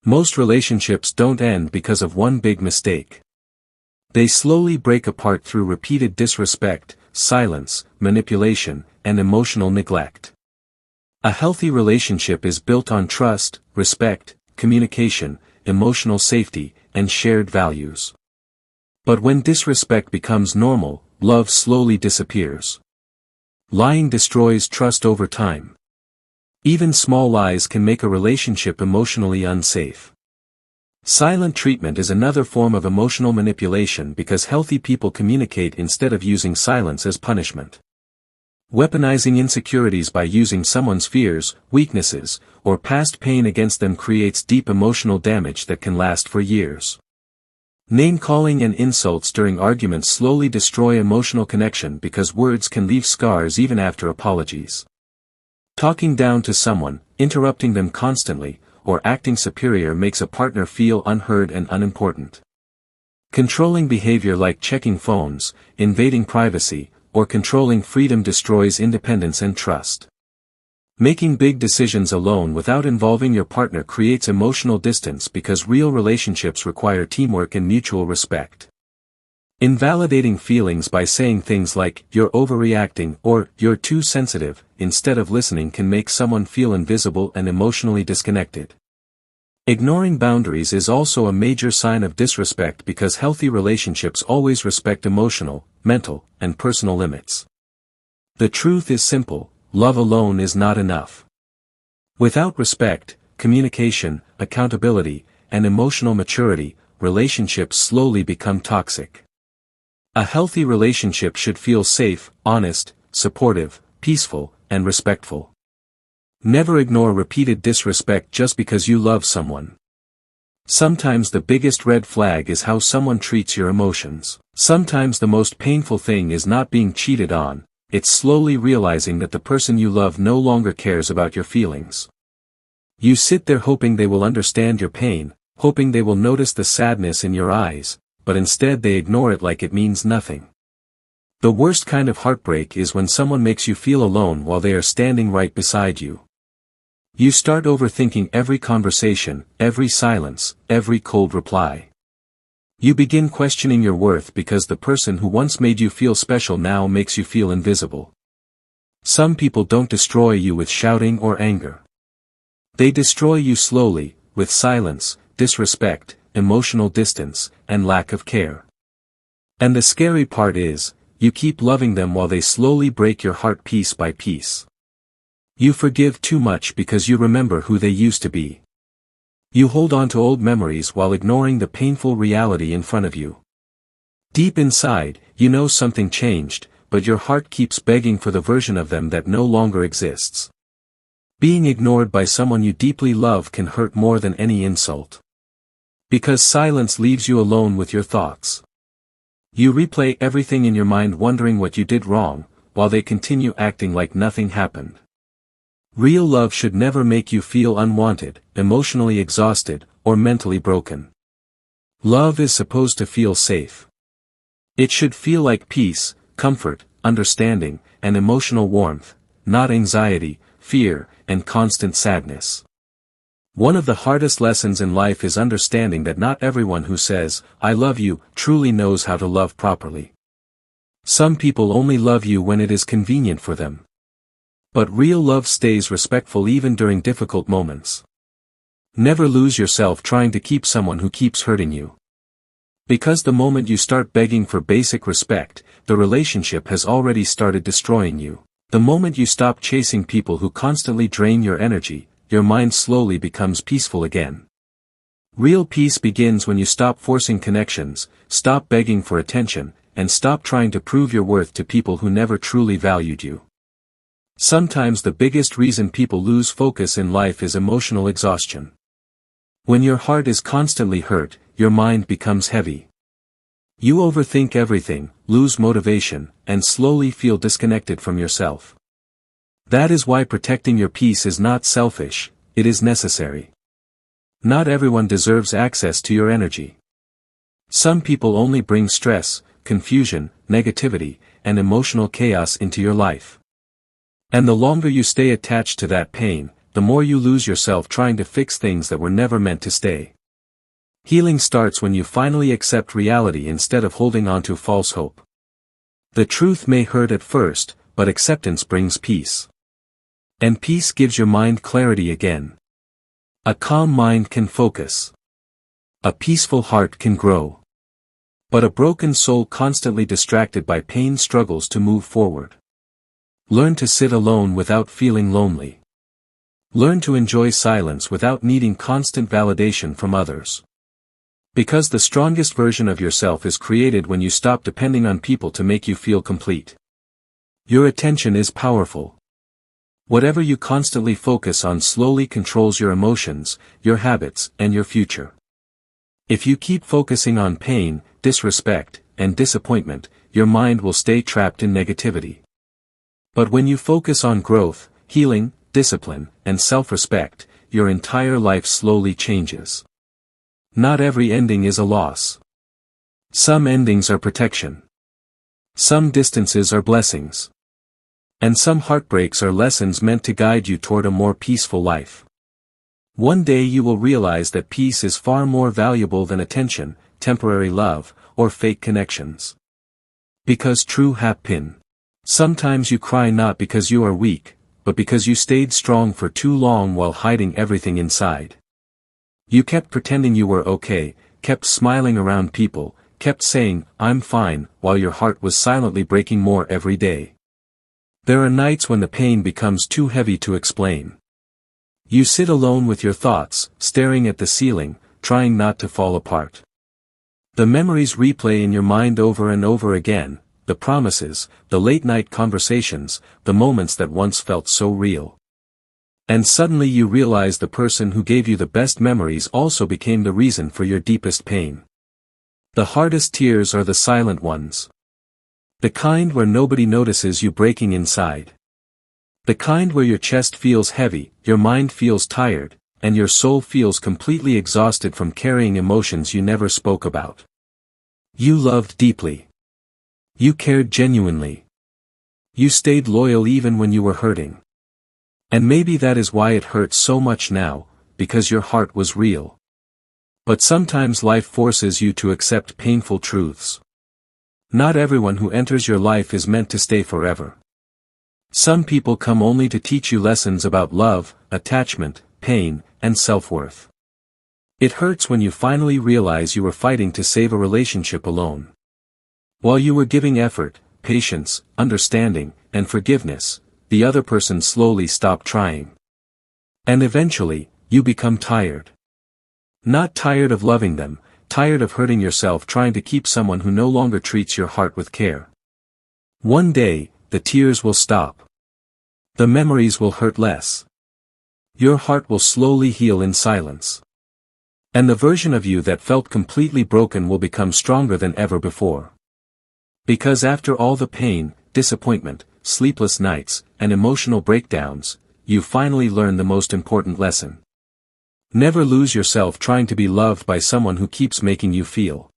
Most relationships don't end because of one big mistake. They slowly break apart through repeated disrespect, silence, manipulation, and emotional neglect. A healthy relationship is built on trust, respect, communication, emotional safety, and shared values. But when disrespect becomes normal, love slowly disappears. Lying destroys trust over time. Even small lies can make a relationship emotionally unsafe. Silent treatment is another form of emotional manipulation because healthy people communicate instead of using silence as punishment. Weaponizing insecurities by using someone's fears, weaknesses, or past pain against them creates deep emotional damage that can last for years. Name-calling and insults during arguments slowly destroy emotional connection because words can leave scars even after apologies. Talking down to someone, interrupting them constantly, or acting superior makes a partner feel unheard and unimportant. Controlling behavior like checking phones, invading privacy, or controlling freedom destroys independence and trust. Making big decisions alone without involving your partner creates emotional distance because real relationships require teamwork and mutual respect. Invalidating feelings by saying things like, "You're overreacting," or "You're too sensitive," instead of listening can make someone feel invisible and emotionally disconnected. Ignoring boundaries is also a major sign of disrespect because healthy relationships always respect emotional, mental, and personal limits. The truth is simple: love alone is not enough. Without respect, communication, accountability, and emotional maturity, relationships slowly become toxic. A healthy relationship should feel safe, honest, supportive, peaceful, and respectful. Never ignore repeated disrespect just because you love someone. Sometimes the biggest red flag is how someone treats your emotions. Sometimes the most painful thing is not being cheated on, it's slowly realizing that the person you love no longer cares about your feelings. You sit there hoping they will understand your pain, hoping they will notice the sadness in your eyes, but instead they ignore it like it means nothing. The worst kind of heartbreak is when someone makes you feel alone while they are standing right beside you. You start overthinking every conversation, every silence, every cold reply. You begin questioning your worth because the person who once made you feel special now makes you feel invisible. Some people don't destroy you with shouting or anger. They destroy you slowly, with silence, disrespect, emotional distance, and lack of care. And the scary part is, you keep loving them while they slowly break your heart piece by piece. You forgive too much because you remember who they used to be. You hold on to old memories while ignoring the painful reality in front of you. Deep inside, you know something changed, but your heart keeps begging for the version of them that no longer exists. Being ignored by someone you deeply love can hurt more than any insult. Because silence leaves you alone with your thoughts. You replay everything in your mind wondering what you did wrong, while they continue acting like nothing happened. Real love should never make you feel unwanted, emotionally exhausted, or mentally broken. Love is supposed to feel safe. It should feel like peace, comfort, understanding, and emotional warmth, not anxiety, fear, and constant sadness. One of the hardest lessons in life is understanding that not everyone who says, "I love you," truly knows how to love properly. Some people only love you when it is convenient for them. But real love stays respectful even during difficult moments. Never lose yourself trying to keep someone who keeps hurting you. Because the moment you start begging for basic respect, the relationship has already started destroying you. The moment you stop chasing people who constantly drain your energy, your mind slowly becomes peaceful again. Real peace begins when you stop forcing connections, stop begging for attention, and stop trying to prove your worth to people who never truly valued you. Sometimes the biggest reason people lose focus in life is emotional exhaustion. When your heart is constantly hurt, your mind becomes heavy. You overthink everything, lose motivation, and slowly feel disconnected from yourself. That is why protecting your peace is not selfish, it is necessary. Not everyone deserves access to your energy. Some people only bring stress, confusion, negativity, and emotional chaos into your life. And the longer you stay attached to that pain, the more you lose yourself trying to fix things that were never meant to stay. Healing starts when you finally accept reality instead of holding on to false hope. The truth may hurt at first, but acceptance brings peace. And peace gives your mind clarity again. A calm mind can focus. A peaceful heart can grow. But a broken soul constantly distracted by pain struggles to move forward. Learn to sit alone without feeling lonely. Learn to enjoy silence without needing constant validation from others. Because the strongest version of yourself is created when you stop depending on people to make you feel complete. Your attention is powerful. Whatever you constantly focus on slowly controls your emotions, your habits, and your future. If you keep focusing on pain, disrespect, and disappointment, your mind will stay trapped in negativity. But when you focus on growth, healing, discipline, and self-respect, your entire life slowly changes. Not every ending is a loss. Some endings are protection. Some distances are blessings. And some heartbreaks are lessons meant to guide you toward a more peaceful life. One day you will realize that peace is far more valuable than attention, temporary love, or fake connections. Because true happiness. Sometimes you cry not because you are weak, but because you stayed strong for too long while hiding everything inside. You kept pretending you were okay, kept smiling around people, kept saying, "I'm fine," while your heart was silently breaking more every day. There are nights when the pain becomes too heavy to explain. You sit alone with your thoughts, staring at the ceiling, trying not to fall apart. The memories replay in your mind over and over again, the promises, the late-night conversations, the moments that once felt so real. And suddenly you realize the person who gave you the best memories also became the reason for your deepest pain. The hardest tears are the silent ones. The kind where nobody notices you breaking inside. The kind where your chest feels heavy, your mind feels tired, and your soul feels completely exhausted from carrying emotions you never spoke about. You loved deeply. You cared genuinely. You stayed loyal even when you were hurting. And maybe that is why it hurts so much now, because your heart was real. But sometimes life forces you to accept painful truths. Not everyone who enters your life is meant to stay forever. Some people come only to teach you lessons about love, attachment, pain, and self-worth. It hurts when you finally realize you were fighting to save a relationship alone. While you were giving effort, patience, understanding, and forgiveness, the other person slowly stopped trying. And eventually, you become tired. Not tired of loving them, tired of hurting yourself trying to keep someone who no longer treats your heart with care. One day, the tears will stop. The memories will hurt less. Your heart will slowly heal in silence. And the version of you that felt completely broken will become stronger than ever before. Because after all the pain, disappointment, sleepless nights, and emotional breakdowns, you finally learn the most important lesson. Never lose yourself trying to be loved by someone who keeps making you feel